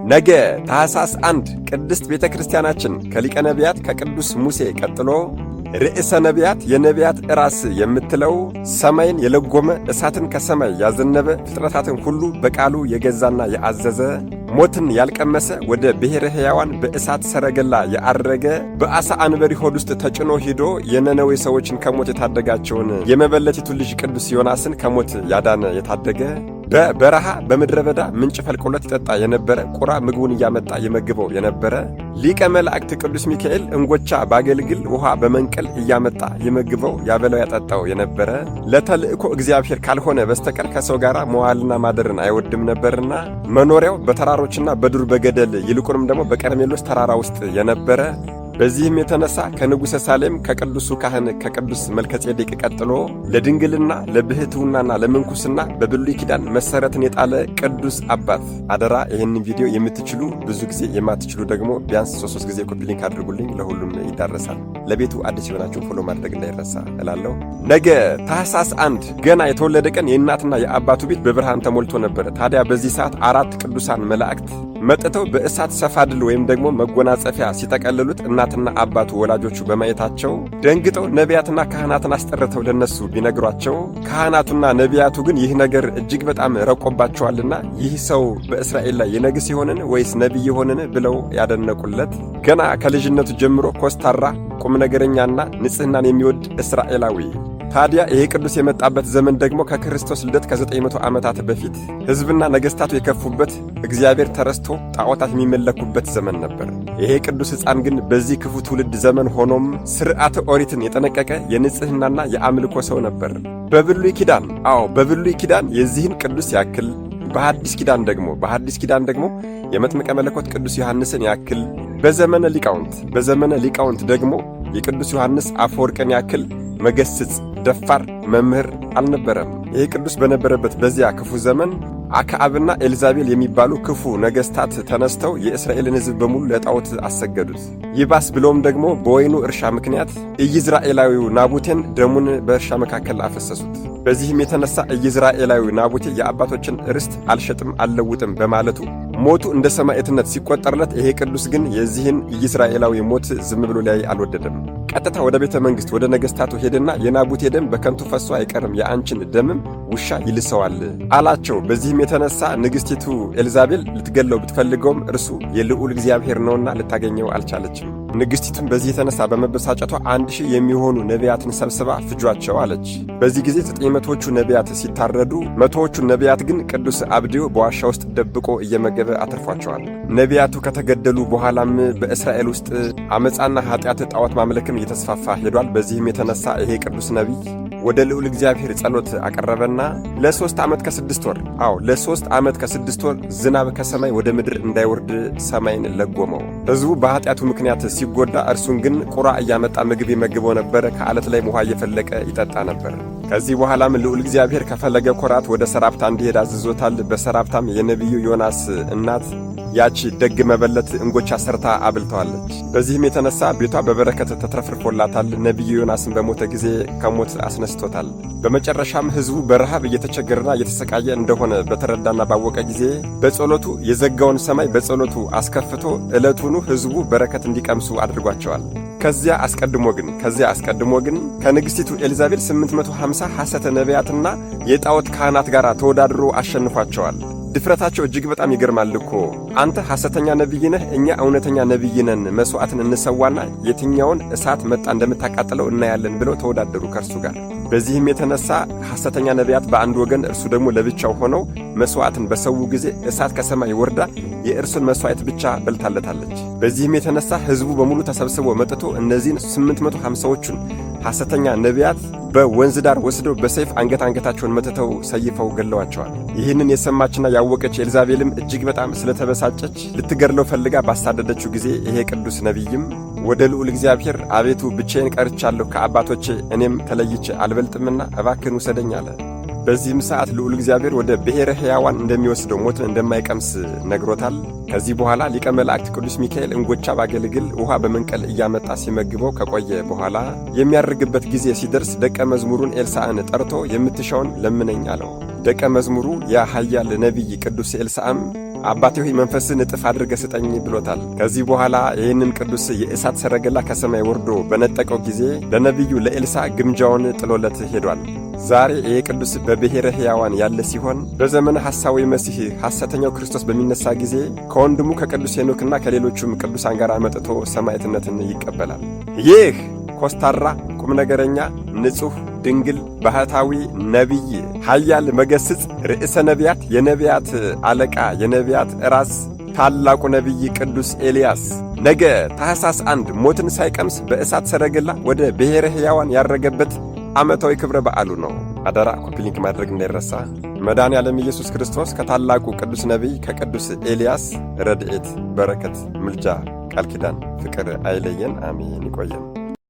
ነገ ታኅሳስ 1 ቅድስት ቤተ ክርስቲያናችን ከሊቀ ነቢያት ከቅዱስ ሙሴ ቀጥሎ ርዕሰ ነቢያት የነቢያት ራስ የምትለው ሰማይን የለጎመ እሳትን ከሰማይ ያዘነበ ፍጥረታትን ሁሉ በቃሉ የገዛና የአዘዘ ሞትን ያልቀመሰ ወደ ብሔረ ሕያዋን በእሳት ሰረገላ ያአረገ በአሳ አንበሪ ሆድ ውስጥ ተጭኖ ሂዶ የነነዌ ሰዎችን ከሞት የታደጋቸውን የመበለቲቱ ልጅ ቅዱስ ዮናስን ከሞት ያዳነ የታደገ በበረሃ በምድረ በዳ ምንጭ ፈልቆለት ይጠጣ የነበረ ቁራ ምግቡን እያመጣ የመግበው የነበረ ሊቀ መላእክት ቅዱስ ሚካኤል እንጎቻ ባገልግል ውሃ በመንቀል እያመጣ የመግበው ያበላው ያጠጣው የነበረ ለተልእኮ እግዚአብሔር ካልሆነ በስተቀር ከሰው ጋር መዋልና ማደርን አይወድም ነበርና መኖሪያው በተራሮችና በዱር በገደል ይልቁንም ደግሞ በቀርሜሎስ ተራራ ውስጥ የነበረ በዚህም የተነሳ ከንጉሠ ሳሌም ከቅዱሱ ካህን ከቅዱስ መልከጼዴቅ ቀጥሎ ለድንግልና ለብሕትውናና ለምንኩስና በብሉይ ኪዳን መሠረትን የጣለ ቅዱስ አባት። አደራ ይህንን ቪዲዮ የምትችሉ ብዙ ጊዜ የማትችሉ ደግሞ ቢያንስ 3 ጊዜ ኮፒ ሊንክ አድርጉልኝ፣ ለሁሉም ይዳረሳል። ለቤቱ አዲስ የሆናችሁ ፎሎ ማድረግ እንዳይረሳ እላለሁ። ነገ ታኅሳስ 1 ገና የተወለደ ቀን የእናትና የአባቱ ቤት በብርሃን ተሞልቶ ነበረ። ታዲያ በዚህ ሰዓት 4 ቅዱሳን መላእክት መጥተው በእሳት ሰፋድል ወይም ደግሞ መጎናጸፊያ ሲጠቀልሉት እናትና አባቱ ወላጆቹ በማየታቸው ደንግጠው ነቢያትና ካህናትን አስጠርተው ለነሱ ቢነግሯቸው ካህናቱና ነቢያቱ ግን ይህ ነገር እጅግ በጣም ረቆባቸዋልና ይህ ሰው በእስራኤል ላይ ይነግስ ይሆንን ወይስ ነቢይ ይሆንን ብለው ያደነቁለት ገና ከልጅነቱ ጀምሮ ኮስታራ ቁም ነገረኛና ንጽሕናን የሚወድ እስራኤላዊ። ታዲያ ይሄ ቅዱስ የመጣበት ዘመን ደግሞ ከክርስቶስ ልደት ከ900 ዓመታት በፊት ሕዝብና ነገሥታቱ የከፉበት እግዚአብሔር ተረስቶ ጣዖታት የሚመለኩበት ዘመን ነበር። ይሄ ቅዱስ ሕፃን ግን በዚህ ክፉ ትውልድ ዘመን ሆኖም ሥርዓተ ኦሪትን የጠነቀቀ የንጽሕናና የአምልኮ ሰው ነበር። በብሉይ ኪዳን የዚህን ቅዱስ ያክል በሐዲስ ኪዳን ደግሞ የመጥምቀ መለኮት ቅዱስ ዮሐንስን ያክል በዘመነ ሊቃውንት ደግሞ የቅዱስ ዮሐንስ አፈወርቅን ያክል መገስጽ ደፋር መምህር አልነበረም። ይህ ቅዱስ በነበረበት በዚያ ክፉ ዘመን አክዓብና ኤልዛቤል የሚባሉ ክፉ ነገሥታት ተነስተው የእስራኤልን ሕዝብ በሙሉ ለጣዖት አሰገዱት። ይባስ ብሎም ደግሞ በወይኑ እርሻ ምክንያት ኢይዝራኤላዊው ናቡቴን ደሙን በእርሻ መካከል አፈሰሱት። በዚህም የተነሳ ኢይዝራኤላዊው ናቡቴ የአባቶችን ርስት አልሸጥም አልለውጥም በማለቱ ሞቱ እንደ ሰማዕትነት ሲቆጠርለት፣ ይሄ ቅዱስ ግን የዚህን ኢይዝራኤላዊ ሞት ዝም ብሎ ሊያይ አልወደደም። ቀጥታ ወደ ቤተ መንግሥት ወደ ነገሥታቱ ሄደና የናቡቴ ደም በከንቱ ፈሶ አይቀርም፣ የአንችን ደምም ውሻ ይልሰዋል አላቸው። በዚህም የተነሳ ንግሥቲቱ ኤልዛቤል ልትገለው ብትፈልገውም እርሱ የልዑል እግዚአብሔር ነውና ልታገኘው አልቻለችም። ንግሥቲቱም በዚህ የተነሳ በመበሳጨቷ 1000 የሚሆኑ ነቢያትን ሰብስባ ፍጇቸው አለች። በዚህ ጊዜ 900ዎቹ ነቢያት ሲታረዱ 100ዎቹ ነቢያት ግን ቅዱስ አብድዮ በዋሻ ውስጥ ደብቆ እየመገበ አትርፏቸዋል። ነቢያቱ ከተገደሉ በኋላም በእስራኤል ውስጥ አመፃና ኃጢአት ጣዖት ማምለክም እየተስፋፋ ሄዷል። በዚህም የተነሳ ይሄ ቅዱስ ነቢይ ወደ ልዑል እግዚአብሔር ጸሎት አቀረበና ለ3 ዓመት ከ6 ወር ለ3 ዓመት ከ6 ወር ዝናብ ከሰማይ ወደ ምድር እንዳይወርድ ሰማይን ለጎመው። ሕዝቡ በኃጢአቱ ምክንያት ሲጎዳ፣ እርሱን ግን ቁራ እያመጣ ምግብ ይመግበው ነበር። ከዓለት ላይ ውሃ እየፈለቀ ይጠጣ ነበር። ከዚህ በኋላም ልዑል እግዚአብሔር ከፈለገ ኮራት ወደ ሰራፕታ እንዲሄድ አዝዞታል። በሰራፕታም የነቢዩ ዮናስ እናት ያቺ ደግ መበለት እንጎቻ ሰርታ አብልተዋለች። በዚህም የተነሳ ቤቷ በበረከት ተትረፍርፎላታል። ነቢዩ ዮናስን በሞተ ጊዜ ከሞት አስነስቶታል። በመጨረሻም ሕዝቡ በረሃብ እየተቸገረና እየተሰቃየ እንደሆነ በተረዳና ባወቀ ጊዜ በጸሎቱ የዘጋውን ሰማይ በጸሎቱ አስከፍቶ ዕለቱኑ ሕዝቡ በረከት እንዲቀምሱ አድርጓቸዋል። ከዚያ አስቀድሞ ግን ከንግሥቲቱ ኤልዛቤል 850 ሐሰተ ነቢያትና የጣዖት ካህናት ጋር ተወዳድሮ አሸንፏቸዋል። ድፍረታቸው እጅግ በጣም ይገርማል እኮ። አንተ ሐሰተኛ ነቢይ ነህ፣ እኛ እውነተኛ ነቢይ ነን፣ መሥዋዕትን እንሰዋና የትኛውን እሳት መጣ እንደምታቃጥለው እናያለን ብለው ተወዳደሩ ከእርሱ ጋር። በዚህም የተነሳ ሐሰተኛ ነቢያት በአንድ ወገን፣ እርሱ ደግሞ ለብቻው ሆነው መሥዋዕትን በሰው ጊዜ እሳት ከሰማይ ወርዳ የእርሱን መሥዋዕት ብቻ በልታለታለች። በዚህም የተነሳ ሕዝቡ በሙሉ ተሰብስቦ መጥቶ እነዚህን 850ዎቹን ሐሰተኛ ነቢያት በወንዝ ዳር ወስደው በሰይፍ አንገታቸውን መትተው ሰይፈው ገለዋቸዋል። ይህንን የሰማችና ያወቀች ኤልዛቤልም እጅግ በጣም ስለተበሳጨች ልትገድለው ፈልጋ ባሳደደችው ጊዜ ይሄ ቅዱስ ነቢይም ወደ ልዑል እግዚአብሔር አቤቱ ብቻዬን ቀርቻለሁ፣ ከአባቶቼ እኔም ተለይቼ አልበልጥምና እባክህን ውሰደኝ አለ። በዚህም ሰዓት ልዑል እግዚአብሔር ወደ ብሔረ ሕያዋን እንደሚወስደው ሞትን እንደማይቀምስ ነግሮታል። ከዚህ በኋላ ሊቀ መላእክት ቅዱስ ሚካኤል እንጎቻ ባገልግል ውሃ በመንቀል እያመጣ ሲመግበው ከቆየ በኋላ የሚያርግበት ጊዜ ሲደርስ ደቀ መዝሙሩን ኤልሳዕን ጠርቶ የምትሻውን ለምነኝ አለው። ደቀ መዝሙሩ ያ ኃያል ነቢይ ቅዱስ ኤልሳዕም አባቴ ሆይ መንፈስን እጥፍ አድርገህ ስጠኝ ብሎታል። ከዚህ በኋላ ይህንን ቅዱስ የእሳት ሰረገላ ከሰማይ ወርዶ በነጠቀው ጊዜ ለነቢዩ ለኤልሳ ግምጃውን ጥሎለት ሄዷል። ዛሬ ይህ ቅዱስ በብሔረ ሕያዋን ያለ ሲሆን በዘመነ ሐሳዊ መሲሕ ሐሰተኛው ክርስቶስ በሚነሳ ጊዜ ከወንድሙ ከቅዱስ ሄኖክና ከሌሎቹም ቅዱሳን ጋር መጥቶ ሰማዕትነትን ይቀበላል። ይህ ኮስታራ፣ ቁም ነገረኛ፣ ንጹሕ፣ ድንግል፣ ባህታዊ፣ ነቢይ፣ ኃያል፣ መገስጽ፣ ርዕሰ ነቢያት፣ የነቢያት አለቃ፣ የነቢያት ራስ ታላቁ ነቢይ ቅዱስ ኤልያስ ነገ ታኅሳስ 1 ሞትን ሳይቀምስ በእሳት ሰረገላ ወደ ብሔረ ሕያዋን ያረገበት ዓመታዊ ክብረ በዓሉ ነው። አደራ ኮፒሊንክ ማድረግ እንዳይረሳ። መድኃኔዓለም ኢየሱስ ክርስቶስ ከታላቁ ቅዱስ ነቢይ ከቅዱስ ኤልያስ ረድኤት፣ በረከት፣ ምልጃ፣ ቃል ኪዳን፣ ፍቅር አይለየን። አሜን። ይቆየን።